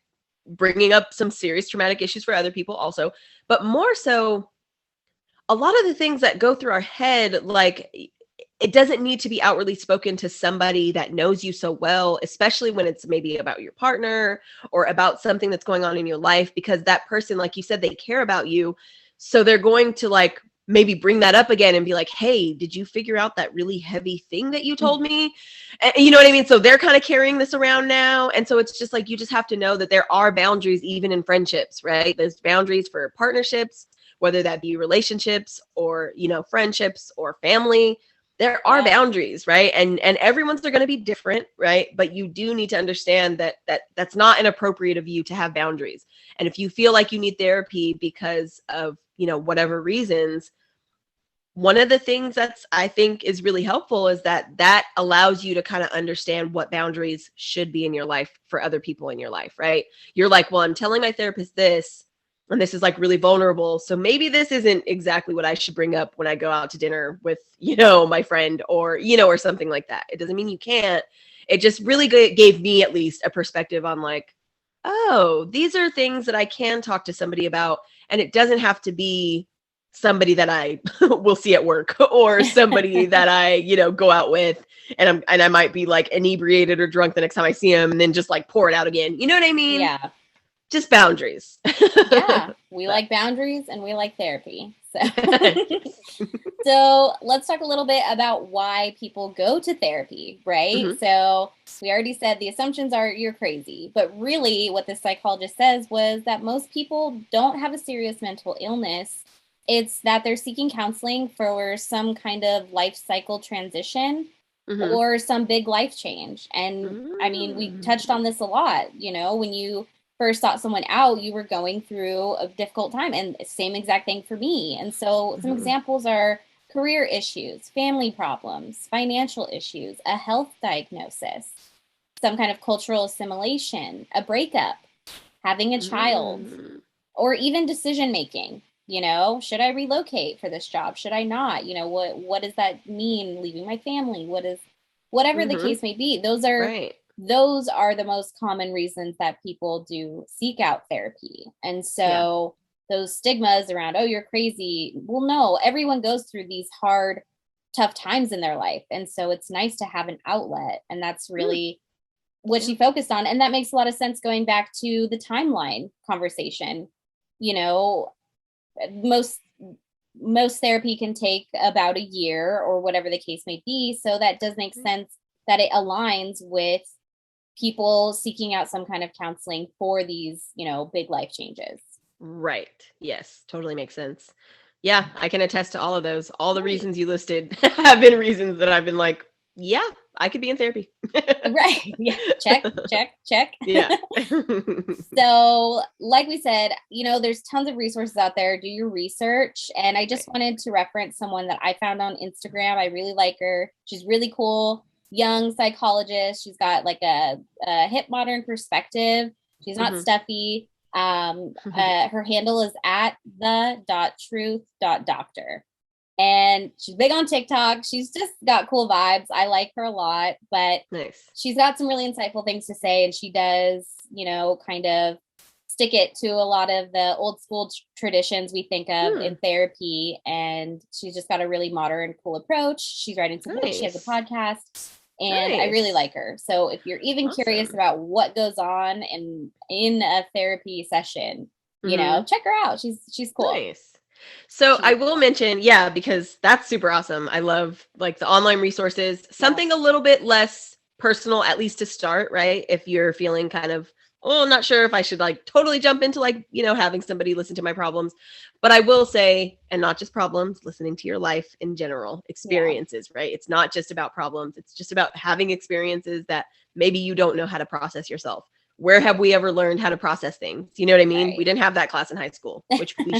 Speaker 2: bringing up some serious traumatic issues for other people also, but more so, a lot of the things that go through our head, like, it doesn't need to be outwardly spoken to somebody that knows you so well, especially when it's maybe about your partner or about something that's going on in your life, because that person, like you said, they care about you. So they're going to like maybe bring that up again and be like, hey, did you figure out that really heavy thing that you told me? And you know what I mean? So they're kind of carrying this around now. And so it's just like, you just have to know that there are boundaries, even in friendships, right? There's boundaries for partnerships, whether that be relationships or, you know, friendships or family. There are boundaries, right? And everyone's going to be different, right? But you do need to understand that that's not inappropriate of you to have boundaries. And if you feel like you need therapy because of, you know, whatever reasons, one of the things that's, I think, is really helpful is that allows you to kind of understand what boundaries should be in your life for other people in your life, right? You're like, well, I'm telling my therapist this, and this is like really vulnerable. So maybe this isn't exactly what I should bring up when I go out to dinner with, my friend or, or something like that. It doesn't mean you can't. It just really gave me at least a perspective on like, oh, these are things that I can talk to somebody about. And it doesn't have to be somebody that I will see at work or somebody that I, go out with and I might be like inebriated or drunk the next time I see him and then just like pour it out again. You know what I mean?
Speaker 1: Yeah.
Speaker 2: Just boundaries.
Speaker 1: Yeah. We like boundaries and we like therapy. So let's talk a little bit about why people go to therapy, right?
Speaker 2: Mm-hmm.
Speaker 1: So we already said the assumptions are you're crazy, but really what the psychologist says was that most people don't have a serious mental illness. It's that they're seeking counseling for some kind of life cycle transition or some big life change. And I mean, we touched on this a lot, when you first sought someone out, you were going through a difficult time, and same exact thing for me. And so some examples are career issues, family problems, financial issues, a health diagnosis, some kind of cultural assimilation, a breakup, having a child, or even decision making. Should I relocate for this job? Should I not? What does that mean? Leaving my family? Whatever the case may be. Those are the most common reasons that people do seek out therapy. And so those stigmas around, oh, you're crazy. Well, no, everyone goes through these hard, tough times in their life. And so it's nice to have an outlet. And that's really what she focused on. And that makes a lot of sense going back to the timeline conversation. Most therapy can take about a year or whatever the case may be. So that does make sense that it aligns with people seeking out some kind of counseling for these, big life changes.
Speaker 2: Right. Yes. Totally makes sense. Yeah. I can attest to all of those. All the reasons you listed have been reasons that I've been like, yeah, I could be in therapy.
Speaker 1: Right. Yeah. Check.
Speaker 2: Yeah.
Speaker 1: So like we said, there's tons of resources out there. Do your research. And I just wanted to reference someone that I found on Instagram. I really like her. She's really cool. Young psychologist. She's got like a hip modern perspective. She's not stuffy. Her handle is at the.truth.doctor. And she's big on TikTok. She's just got cool vibes. I like her a lot, but she's got some really insightful things to say. And she does, kind of stick it to a lot of the old school traditions we think of in therapy. And she's just got a really modern, cool approach. She's writing some books. She has a podcast. And I really like her. So if you're even curious about what goes on in a therapy session, check her out. She's cool.
Speaker 2: Nice. So I will mention, because that's super awesome. I love like the online resources, something a little bit less personal, at least to start, right? If you're feeling kind of, I'm not sure if I should like totally jump into like, having somebody listen to my problems, but I will say, and not just problems, listening to your life in general, experiences, right? It's not just about problems. It's just about having experiences that maybe you don't know how to process yourself. Where have we ever learned how to process things? You know what I mean? Right. We didn't have that class in high school, which we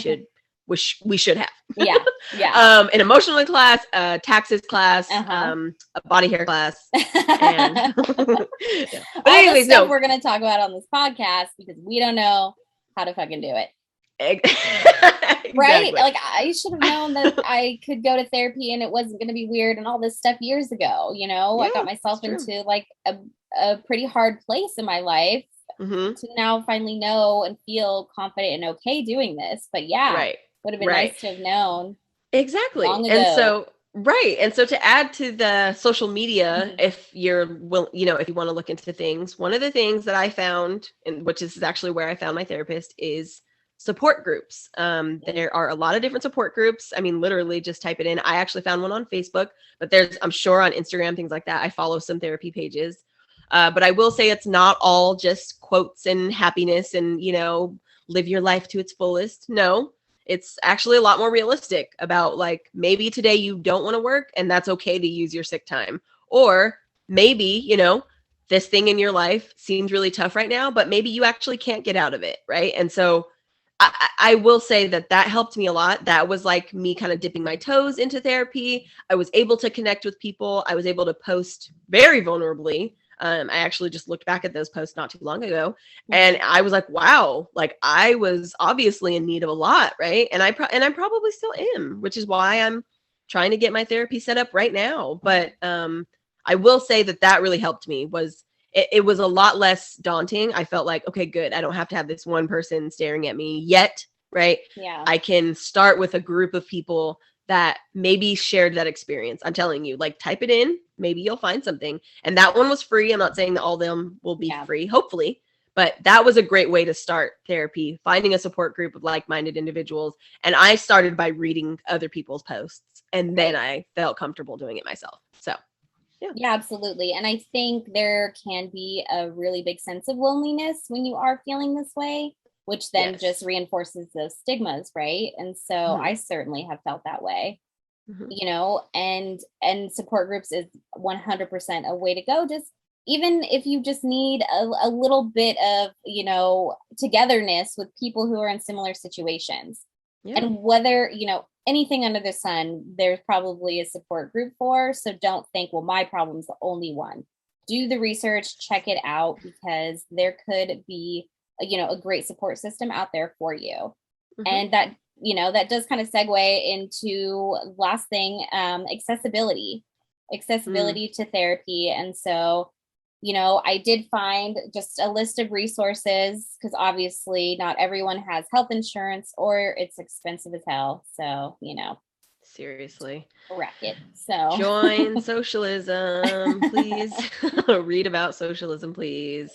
Speaker 2: should have. An emotional class, a taxes class, a body hair class. And
Speaker 1: but anyways, stuff we're going to talk about on this podcast because we don't know how to fucking do it.
Speaker 2: Exactly.
Speaker 1: Right? Like I should have known that I could go to therapy and it wasn't going to be weird and all this stuff years ago. I got myself into like a pretty hard place in my life to now finally know and feel confident and okay doing this. But would have been nice to have known.
Speaker 2: Exactly.
Speaker 1: Long ago.
Speaker 2: And so to add to the social media, if you're if you want to look into things, one of the things that I found, and which is actually where I found my therapist, is support groups. There are a lot of different support groups. I mean, literally just type it in. I actually found one on Facebook, but there's, I'm sure on Instagram, things like that. I follow some therapy pages. But I will say it's not all just quotes and happiness and, live your life to its fullest. No. It's actually a lot more realistic about like, maybe today you don't want to work and that's okay to use your sick time. Or maybe, this thing in your life seems really tough right now, but maybe you actually can't get out of it. Right. And so I will say that helped me a lot. That was like me kind of dipping my toes into therapy. I was able to connect with people. I was able to post very vulnerably I actually just looked back at those posts not too long ago, and I was like, wow, like I was obviously in need of a lot, right? And I probably still am, which is why I'm trying to get my therapy set up right now. But I will say that really helped me. It was a lot less daunting. I felt like, okay, good. I don't have to have this one person staring at me yet, right?
Speaker 1: Yeah.
Speaker 2: I can start with a group of people that maybe shared that experience. I'm telling you, like, type it in. Maybe you'll find something. And that one was free. I'm not saying that all of them will be free, hopefully. But that was a great way to start therapy, finding a support group of like-minded individuals. And I started by reading other people's posts. And then I felt comfortable doing it myself. So.
Speaker 1: Yeah, absolutely. And I think there can be a really big sense of loneliness when you are feeling this way, which then just reinforces those stigmas, right? And so I certainly have felt that way, you know, and support groups is 100% a way to go. Just even if you just need a little bit of, you know, togetherness with people who are in similar situations. And whether, you know, anything under the sun, there's probably a support group for. So don't think, well, my problem's the only one. Do the research, check it out, because there could be, you know, a great support system out there for you. And that, you know, that does kind of segue into last thing, accessibility to therapy. And so, you know, I did find just a list of resources, because obviously not everyone has health insurance or it's expensive as hell. So, you know,
Speaker 2: seriously,
Speaker 1: racket. So
Speaker 2: join socialism, please. Read about socialism, please.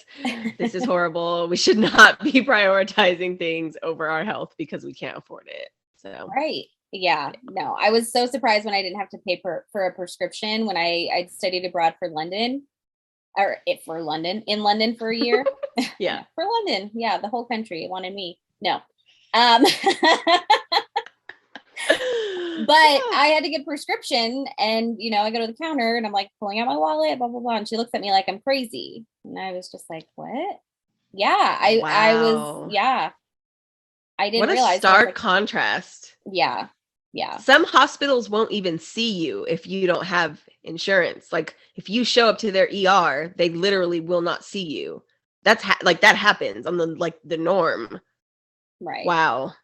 Speaker 2: This is horrible. We should not be prioritizing things over our health because we can't afford it. So
Speaker 1: right. Yeah, no, I was so surprised when I didn't have to pay for a prescription when I studied abroad for London. In London for a year.
Speaker 2: Yeah.
Speaker 1: For London. Yeah. The whole country wanted me. No. But I had to get prescription, and, you know, I go to the counter and I'm like pulling out my wallet, blah, blah, blah. And she looks at me like I'm crazy. And I was just like, what? Yeah. I was, yeah. I didn't realize.
Speaker 2: What a stark contrast.
Speaker 1: Yeah. Yeah.
Speaker 2: Some hospitals won't even see you if you don't have insurance. Like, if you show up to their ER, they literally will not see you. That's like that happens on the norm.
Speaker 1: Right.
Speaker 2: Wow.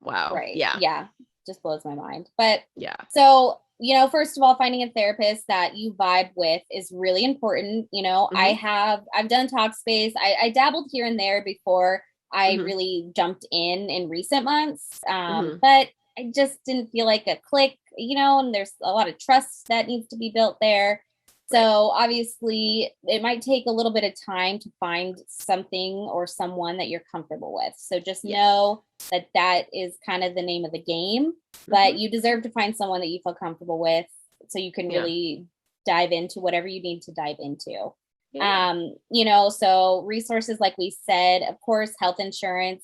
Speaker 1: Right.
Speaker 2: Yeah.
Speaker 1: Yeah. Just blows my mind. But
Speaker 2: yeah.
Speaker 1: So, you know, first of all, finding a therapist that you vibe with is really important. You know, I've done Talkspace. I dabbled here and there before I really jumped in recent months. But I just didn't feel like a click, you know, and there's a lot of trust that needs to be built there. So obviously it might take a little bit of time to find something or someone that you're comfortable with. So just know that is kind of the name of the game, but you deserve to find someone that you feel comfortable with so you can really dive into whatever you need to dive into. You know, so resources, like we said, of course, health insurance.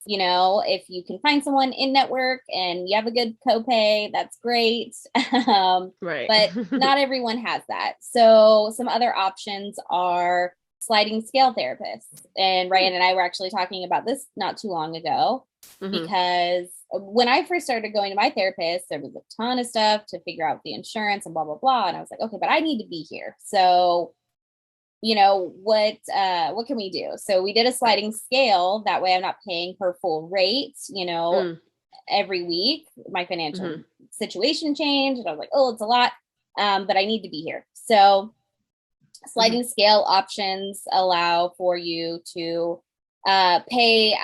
Speaker 1: You know, if you can find someone in network and you have a good copay, that's great. But not everyone has that. So some other options are sliding scale therapists. And Ryan and I were actually talking about this not too long ago, because when I first started going to my therapist, there was a ton of stuff to figure out the insurance and blah, blah, blah. And I was like, okay, but I need to be here. So, you know, what can we do? So we did a sliding scale. That way I'm not paying her full rate, you know, every week. My financial situation changed. And I was like, oh, it's a lot. But I need to be here. So sliding scale options allow for you to pay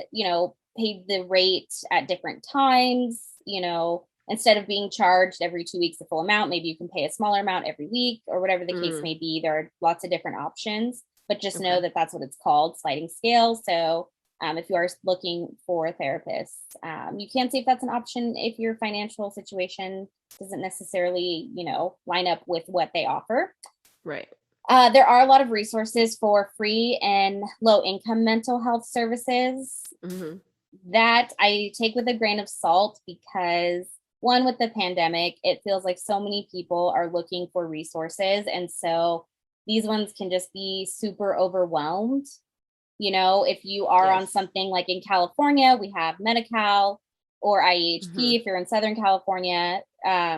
Speaker 1: the rate at different times, you know. Instead of being charged every 2 weeks the full amount, maybe you can pay a smaller amount every week, or whatever the case may be. There are lots of different options, but just know that that's what it's called, sliding scale. So if you are looking for a therapist, you can see if that's an option if your financial situation doesn't necessarily, you know, line up with what they offer.
Speaker 2: Right.
Speaker 1: There are a lot of resources for free and low income mental health services that I take with a grain of salt, because one, with the pandemic, it feels like so many people are looking for resources. And so these ones can just be super overwhelmed. You know, if you are on something like in California, we have Medi-Cal or IEHP if you're in Southern California.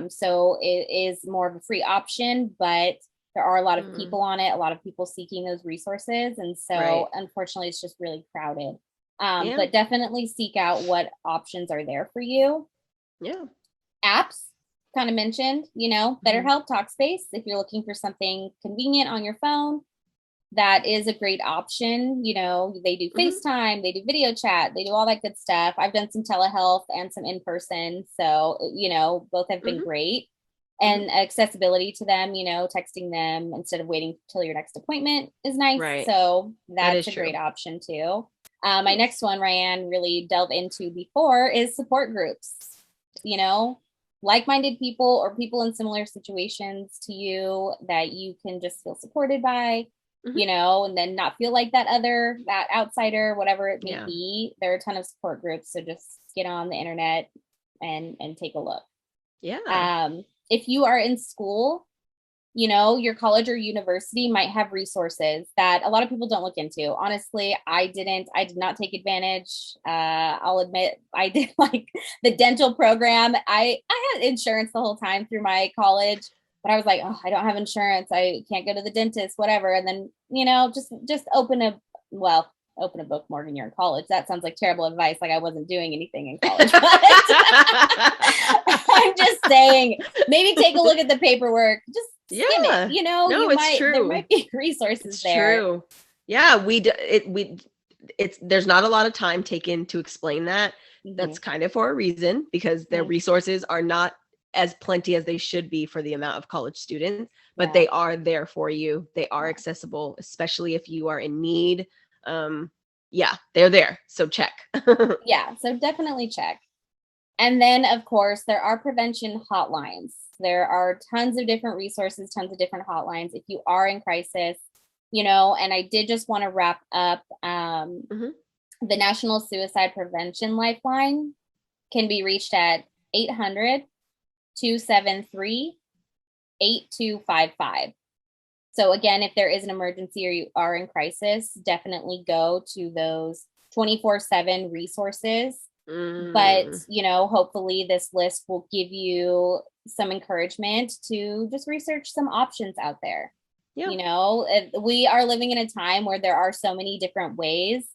Speaker 1: So it is more of a free option, but There are a lot of people on it, a lot of people seeking those resources. And so unfortunately, it's just really crowded. But definitely seek out what options are there for you.
Speaker 2: Yeah.
Speaker 1: Apps, kind of mentioned, BetterHelp, Talkspace. If you're looking for something convenient on your phone, that is a great option. They do FaceTime, they do video chat, they do all that good stuff. I've done some telehealth and some in-person. So, both have been great. And accessibility to them, texting them instead of waiting till your next appointment is nice. Right. So that's a great option too. My next one, Ryann, really delve into before is support groups. Like-minded people or people in similar situations to you that you can just feel supported by, and then not feel like that outsider, whatever it may be. There are a ton of support groups. So just get on the internet and take a look.
Speaker 2: Yeah.
Speaker 1: If you are in school, your college or university might have resources that a lot of people don't look into. Honestly, I did not take advantage. I'll admit I did like the dental program. I had insurance the whole time through my college, but I was like, oh, I don't have insurance. I can't go to the dentist, whatever. And then, just open a book, Morgan, you're in college. That sounds like terrible advice. Like I wasn't doing anything in college. But I'm just saying, maybe take a look at the paperwork. Just skim it.
Speaker 2: No, it's true.
Speaker 1: There might be resources
Speaker 2: it's
Speaker 1: there.
Speaker 2: True. Yeah, there's not a lot of time taken to explain that. That's kind of for a reason, because their resources are not as plenty as they should be for the amount of college students, but they are there for you. They are accessible, especially if you are in need. They're there. So check.
Speaker 1: So definitely check. And then, of course, there are prevention hotlines. There are tons of different resources, tons of different hotlines. If you are in crisis, and I did just want to wrap up, the National Suicide Prevention Lifeline can be reached at 800-273-8255. So again, if there is an emergency or you are in crisis, definitely go to those 24/7 resources. But, hopefully this list will give you some encouragement to just research some options out there. We are living in a time where there are so many different ways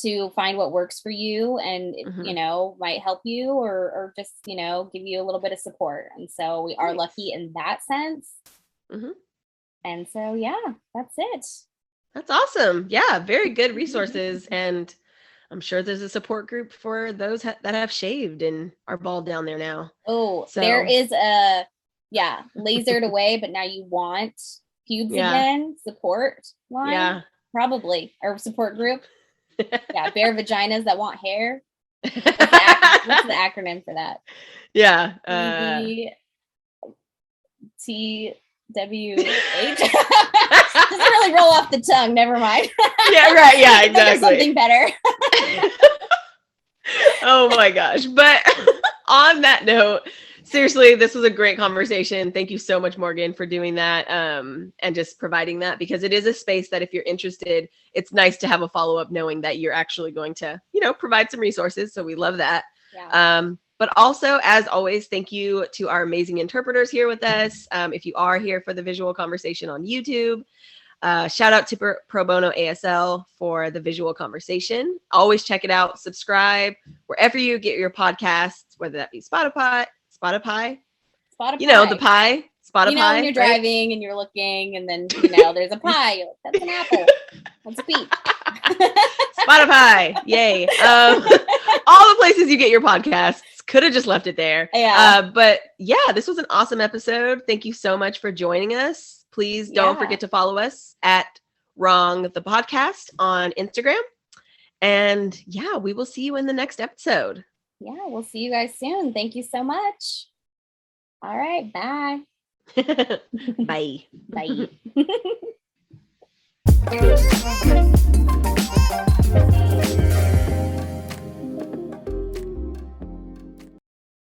Speaker 1: to find what works for you and, might help you or just, give you a little bit of support. And so we are lucky in that sense. And so, that's it.
Speaker 2: That's awesome. Yeah, very good resources. And I'm sure there's a support group for those that have shaved and are bald down there now.
Speaker 1: Oh, so there is a, lasered away, but now you want pubes again, support line?
Speaker 2: Yeah.
Speaker 1: Probably. Or support group. Bare vaginas that want hair. What's the acronym for that?
Speaker 2: Yeah.
Speaker 1: TWH. Doesn't really roll off the tongue. Never mind.
Speaker 2: Yeah, right. Yeah, exactly.
Speaker 1: Something better.
Speaker 2: Oh my gosh. But on that note, seriously, this was a great conversation. Thank you so much, Morgan, for doing that and just providing that, because it is a space that if you're interested, it's nice to have a follow-up knowing that you're actually going to, provide some resources. So we love that. Yeah. But also, as always, thank you to our amazing interpreters here with us. If you are here for the visual conversation on YouTube, shout out to ProBonoASL for the visual conversation. Always check it out. Subscribe wherever you get your podcasts, whether that be Spotify. The pie. Spotify.
Speaker 1: When you're driving and you're looking, and then there's a pie. You're like, that's an apple. That's a peach.
Speaker 2: Spotify. Yay. All the places you get your podcasts. Could have just left it there. Yeah. But this was an awesome episode. Thank you so much for joining us. Please don't forget to follow us at Wrong the Podcast on Instagram. And we will see you in the next episode.
Speaker 1: Yeah, we'll see you guys soon. Thank you so much. All right. Bye.
Speaker 2: Bye.
Speaker 1: Bye.